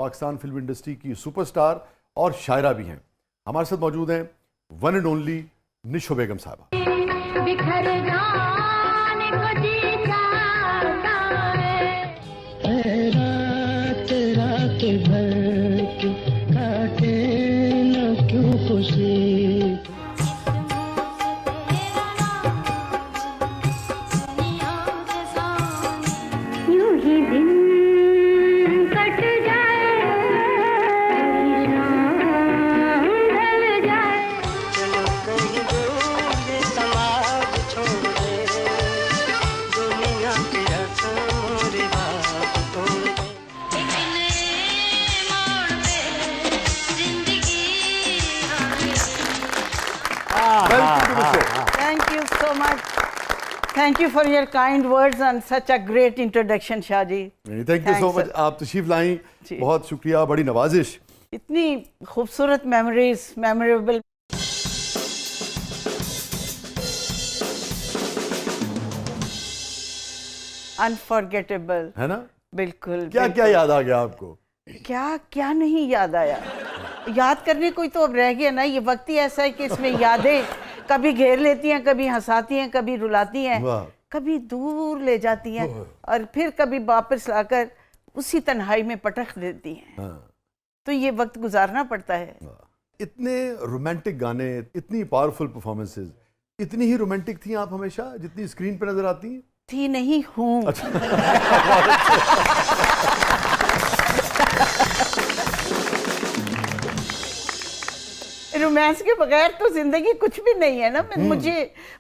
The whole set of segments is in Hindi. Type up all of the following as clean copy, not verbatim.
पाकिस्तान फिल्म इंडस्ट्री की सुपरस्टार और शायरा भी हैं। हमारे साथ मौजूद हैं वन एंड ओनली निशो बेगम साहबा। Thank you for your kind words and such a great introduction, Shahaji. Thank you so much। आप तशरीफ लाई, बहुत शुक्रिया, बड़ी नवाजिश। इतनी खूबसूरत मेमोरीज, मेमोरेबल। अनफॉरगेटेबल है ना? बिल्कुल। क्या क्या याद आ गया आपको? क्या क्या नहीं याद आया? याद करने कोई तो अब रह गया ना। ये वक्त ही ऐसा है कि इसमें यादें कभी घेर लेती हैं, कभी हंसाती हैं, कभी रुलाती हैं, कभी दूर ले जाती हैं और फिर कभी वापस लाकर उसी तन्हाई में पटक देती हैं। तो ये वक्त गुजारना पड़ता है। इतने रोमांटिक गाने, इतनी पावरफुल परफॉर्मेंसेस, इतनी ही रोमांटिक थी आप हमेशा जितनी स्क्रीन पर नजर आती हैं? थी नहीं, हूँ। अच्छा। रोमांस के बगैर तो जिंदगी कुछ भी नहीं है ना।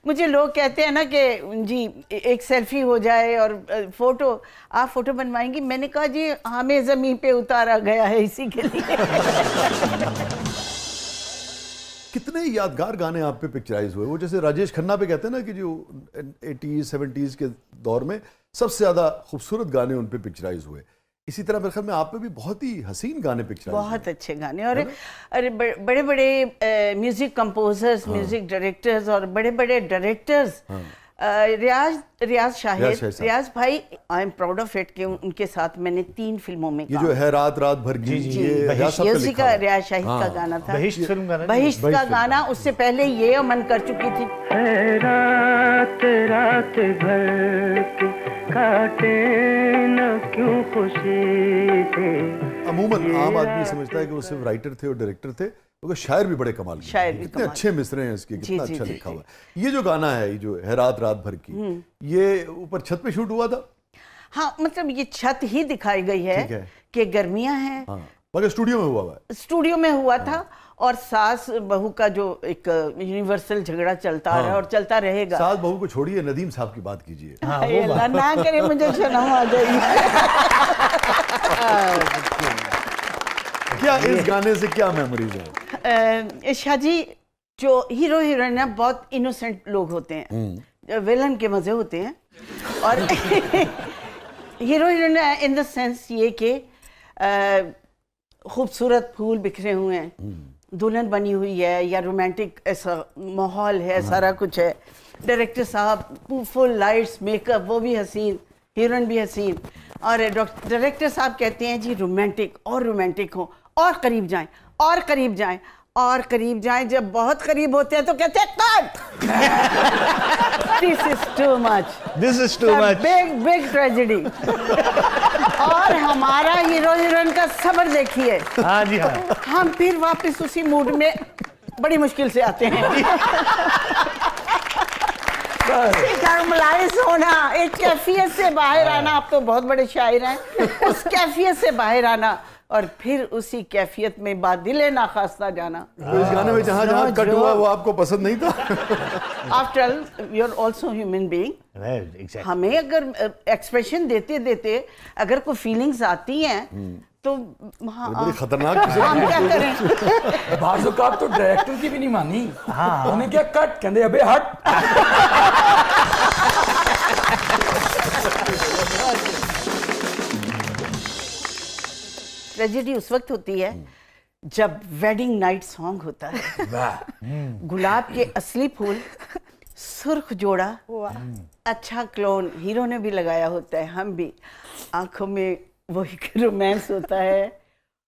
मुझे लोग कहते हैं ना कि जी एक सेल्फी हो जाए और आप फोटो बनवाएंगी। मैंने कहा जी हमें जमीन पे उतारा गया है इसी के लिए। कितने यादगार गाने आप पे पिक्चराइज हुए? वो जैसे राजेश खन्ना पे कहते हैं ना कि जो 80s 70s के दौर में सबसे ज्यादा खूबसूरत गाने उन पे पिक्चराइज हुए, इसी तरह मेरे ख्याल में आप पे भी बहुत ही हसीन गाने पिक्चर, बहुत अच्छे गाने। और अरे बड़े बड़े म्यूजिक कंपोजर्स, म्यूजिक डायरेक्टर्स और बड़े बड़े डायरेक्टर्स, रियाज शाहिद भाई, I am proud of it कि उनके साथ मैंने 3 फिल्मों में ये जो है रात रात भर की, ये उसी का रियाज शाहिद का गाना था। बहिश्त का गाना। उससे पहले ये अमन कर चुकी थी। रात रात भर की काटे न क्यों खुशी थे। अमूमन आम आदमी समझता है कि वो सिर्फ राइटर थे और डायरेक्टर थे, क्योंकि शायर भी बड़े कमाल के, कितने अच्छे मिसरे हैं इसके, कितना अच्छा लिखा हुआ है। ये जो गाना है, ये जो है रात रात भर की, ये ऊपर छत पे शूट हुआ था? हाँ, मतलब ये छत ही दिखाई गई है कि गर्मियां हैं, मगर स्टूडियो में हुआ है। स्टूडियो में हुआ था। और सास बहू का जो एक यूनिवर्सल झगड़ा चलता रहा और चलता रहेगा। सास बहू को छोड़िए, नदीम साहब की बात कीजिए। ना करे, मुझे शर्म आ गई। क्या इस गाने से क्या मेमोरीज है? शाहजी, जो हीरो हीरोइन है बहुत इनोसेंट लोग होते हैं, विलन के मजे होते हैं। और hero heroine in the sense ये कि खूबसूरत फूल बिखरे हुए हैं, दुल्हन बनी हुई है, या रोमांटिक ऐसा माहौल है, सारा कुछ है। डायरेक्टर साहब फुल लाइट्स, मेकअप, वो भी हसीन, हीरोइन भी हसीन। और डायरेक्टर साहब कहते हैं जी रोमांटिक और रोमांटिक हो, और करीब जाएं, और करीब जाएं, और करीब जाएं। जब बहुत करीब होते हैं तो कहते हैं cut. This is too much, this is too much, big tragedy. और हमारा हीरो हीरोइन का सब्र देखिए। हाँ जी हाँ। हम फिर वापस उसी मूड में बड़ी मुश्किल से आते हैं। नॉर्मलाइज होना, एक कैफियत से बाहर आना। आप तो बहुत बड़े शायर हैं। उस कैफियत से बाहर आना और फिर उसी कैफियत में बादिले नाखास्ता जाना। तो इस गाने में जहाँ जहाँ कट हुआ वो आपको पसंद नहीं था? After all you are also human being. हमें अगर एक्सप्रेशन देते देते अगर कोई फीलिंग्स आती हैं तो बड़ी खतरनाक, हम क्या करें? बाज़-औक़ात तो डायरेक्टर की भी नहीं मानी। हाँ, उन्हें क्या कट कहते, अबे हट। ट्रेजेडी उस वक्त होती है जब वेडिंग नाइट सॉन्ग होता है। गुलाब के असली फूल, सुर्ख जोड़ा, अच्छा क्लोन हीरो ने भी लगाया होता है, हम भी, आंखों में वो एक रोमांस होता है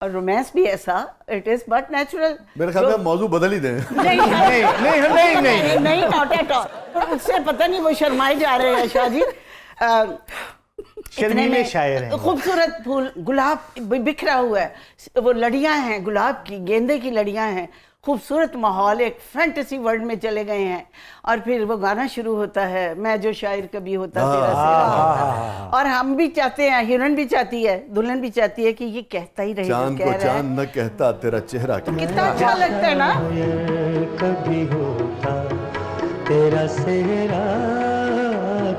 और रोमांस भी ऐसा, इट इज बट नेचुरल। मेरे ख्याल में आप मौजू बदल ही दें। नहीं, नॉट एट ऑल। उससे पता नहीं वो शर्माए जा रहे हैं शाह जी। शर्मीले शायर हैं। खूबसूरत फूल, गुलाब बिखरा हुआ है, वो लड़ियां हैं गुलाब की, गेंदे की लड़ियां हैं, खूबसूरत माहौल, एक फैंटेसी वर्ल्ड में चले गए हैं। और फिर वो गाना शुरू होता है, मैं जो शायर कभी होता तेरा सेरा। और हम भी चाहते हैं, हीरोइन भी चाहती है, दुल्हन भी चाहती है कि ये कहता ही रहे जो चांद कह को रहा है। चांद न कहता तेरा चेहरा क्या। कितना अच्छा लगता है ना। कभी होता तेरा सेहरा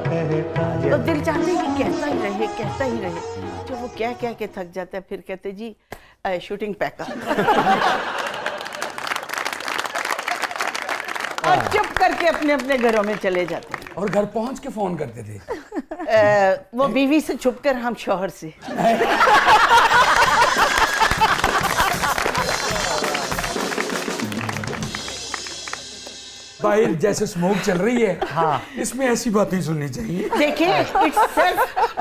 कहता। तो दिल चाहते हैं कि कहता ही रहे, कहता ही रहे। जो वो कह कह के थक जाता है, फिर कहते जी शूटिंग पैका। और चुप करके अपने अपने घरों में चले जाते हैं। और घर पहुंच के फोन करते थे। वो बीवी से छुपकर, हम शौहर से। बाहर जैसे स्मोक चल रही है, हाँ, इसमें ऐसी बातें सुननी चाहिए। देखिए,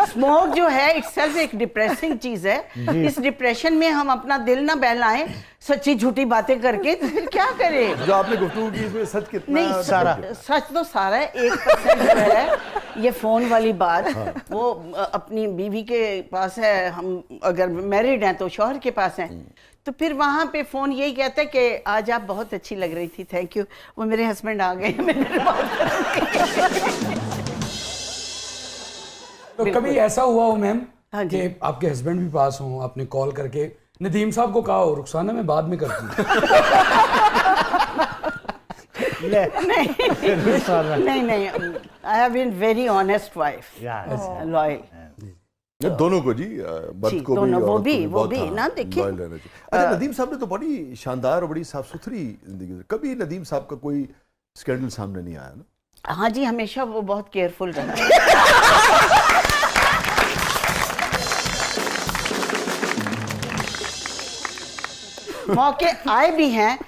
स्मोक जो है इट्सेल्फ एक डिप्रेसिंग चीज है। इस डिप्रेशन में हम अपना दिल ना बहलाएं सच्ची झूठी बातें करके, तो फिर क्या करें। जो आपने गुफ्तगू की इसमें सच कितना? नहीं, सारा सच तो सारा है। 1% जो है ये फोन वाली बात, वो अपनी बीवी के पास है, हम अगर मैरिड हैं तो शौहर के पास हैं, तो फिर वहां पे फोन यही कहता है कि आज आप बहुत अच्छी लग रही थी, थैंक यू। वो मेरे हस्बैंड आ गए हैं मेरे तो कभी ऐसा हुआ हो मैम हाँ जी। कि आपके हस्बैंड भी पास हो, आपने कॉल करके नदीम साहब को कहा हो, रुखसाना मैं बाद में करती हूँ। नहीं, I have been very honest wife, loyal. दोनों को जी, मर्द को दोनों, भी, वो औरत भी, को वो भी बहुत, ना, देखिए। loyal रहना चाहिए। अच्छा, नदीम साहब ने तो बड़ी शानदार और बड़ी साफ सुथरी जिंदगी गुजारी। कभी नदीम साहब का कोई स्कैंडल सामने नहीं आया ना? हाँ जी, हमेशा वो बहुत केयरफुल रहा। मौके आए भी हैं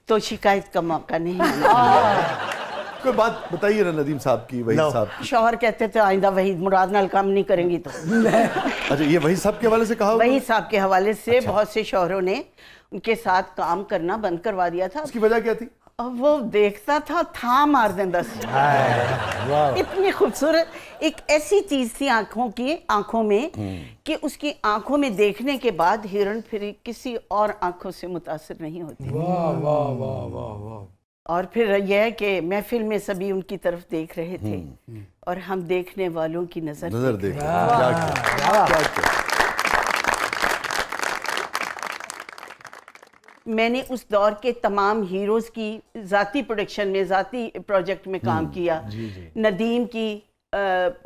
तो शिकायत का मौका नहीं मिला। कोई बात बताइए ना नदीम साहब की, वही साहब की। शौहर कहते थे आइंदा वही मुराद नाल काम नहीं करेंगी तो। अच्छा, ये वही साहब के हवाले से कहा होगा? वही साहब के हवाले से बहुत से शौहरों ने उनके साथ काम करना बंद करवा दिया था। उसकी वजह क्या थी? और वो देखता था मार देंदा सी। इतनी खूबसूरत एक ऐसी चीज थी आंखों में कि उसकी आंखों में देखने के बाद हीरोइन फिर किसी और आंखों से मुतासिर नहीं होती। वाह वाह वाह वाह वाह। और फिर यह है कि महफिल में सभी उनकी तरफ देख रहे थे और हम देखने वालों की नजर देख क्या मैंने उस दौर के तमाम हीरोज की जाती प्रोडक्शन में, जाती प्रोजेक्ट में काम किया। नदीम की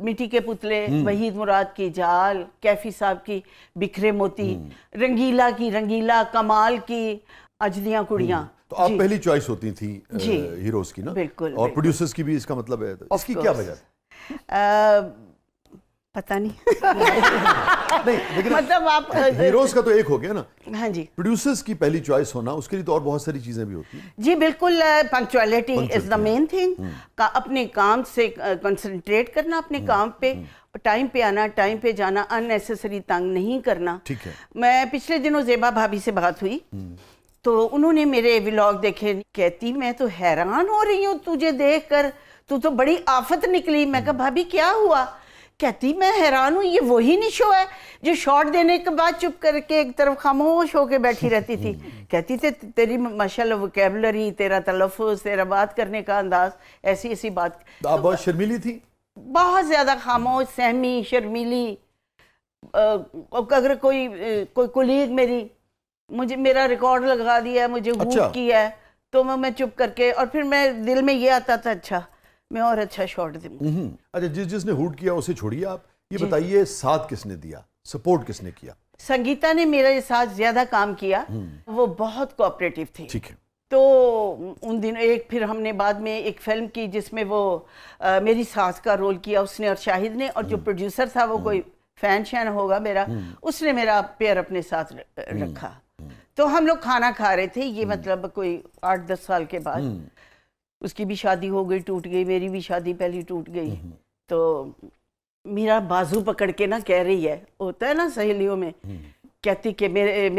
मिट्टी के पुतले, वहीद मुराद की जाल, कैफी साहब की बिखरे मोती, रंगीला की रंगीला, कमाल की अजदियां कुड़ियां। तो आप पहली चॉइस होती थी हीरोज की ना? बिल्कुल। और प्रोड्यूसर्स की भी, इसका मतलब है तो इसकी क्या वजह है? पता नहीं। नहीं, लेकिन मतलब आप हीरोज का तो एक हो गया ना, हाँ जी, प्रोड्यूसर्स की पहली चॉइस होना, उसके लिए तो और बहुत सारी चीजें भी होती हैं। जी बिल्कुल। Punctuality is the main thing. अपने काम से कंसंट्रेट करना, अपने काम पे टाइम पे आना, टाइम पे जाना, अननेसेसरी तंग नहीं करना। ठीक है। मैं पिछले दिनों ज़ेबा भाभी से बात हुई तो उन्होंने मेरे व्लॉग देखे, कहती मैं तो हैरान हो रही हूँ तुझे देखकर, तू तो बड़ी आफत निकली। मैं कहा भाभी क्या हुआ? कहती मैं हैरान हूँ, ये वही निशो है जो शॉट देने के बाद चुप करके एक तरफ खामोश होके बैठी रहती थी। कहती थी तेरी माशाल्लाह वोकैबुलरी, तेरा तलफ़ुज़, तेरा बात करने का अंदाज, ऐसी ऐसी बात। आप बहुत शर्मीली थी? बहुत ज़्यादा खामोश, सहमी, शर्मीली। अगर कोई कुलीग मुझे मेरा रिकॉर्ड लगा दिया, मुझे हुक किया है, तो मैं चुप करके, और फिर मैं दिल में ये आता था अच्छा मैं और अच्छा शॉट दूँ। अच्छा, जिसने हुड किया उसे छोड़िए, आप ये बताइए साथ किसने दिया, सपोर्ट किसने किया? संगीता ने मेरे साथ ज्यादा काम किया, वो बहुत कोऑपरेटिव थी। ठीक है। तो उन दिनों फिर हमने बाद में एक फिल्म की जिसमें वो मेरी सास का रोल किया उसने और शाहिद ने, और जो प्रोड्यूसर था वो कोई फैन शैन होगा मेरा, उसने मेरा पेयर अपने साथ रखा। तो हम लोग खाना खा रहे थे, ये मतलब कोई 8-10 साल के बाद। उसकी भी शादी हो गई, टूट गई, मेरी भी शादी पहली टूट गई। तो मेरा बाजू पकड़ के ना कह रही है, होता है ना सहेलियों में, कहती कि मेरे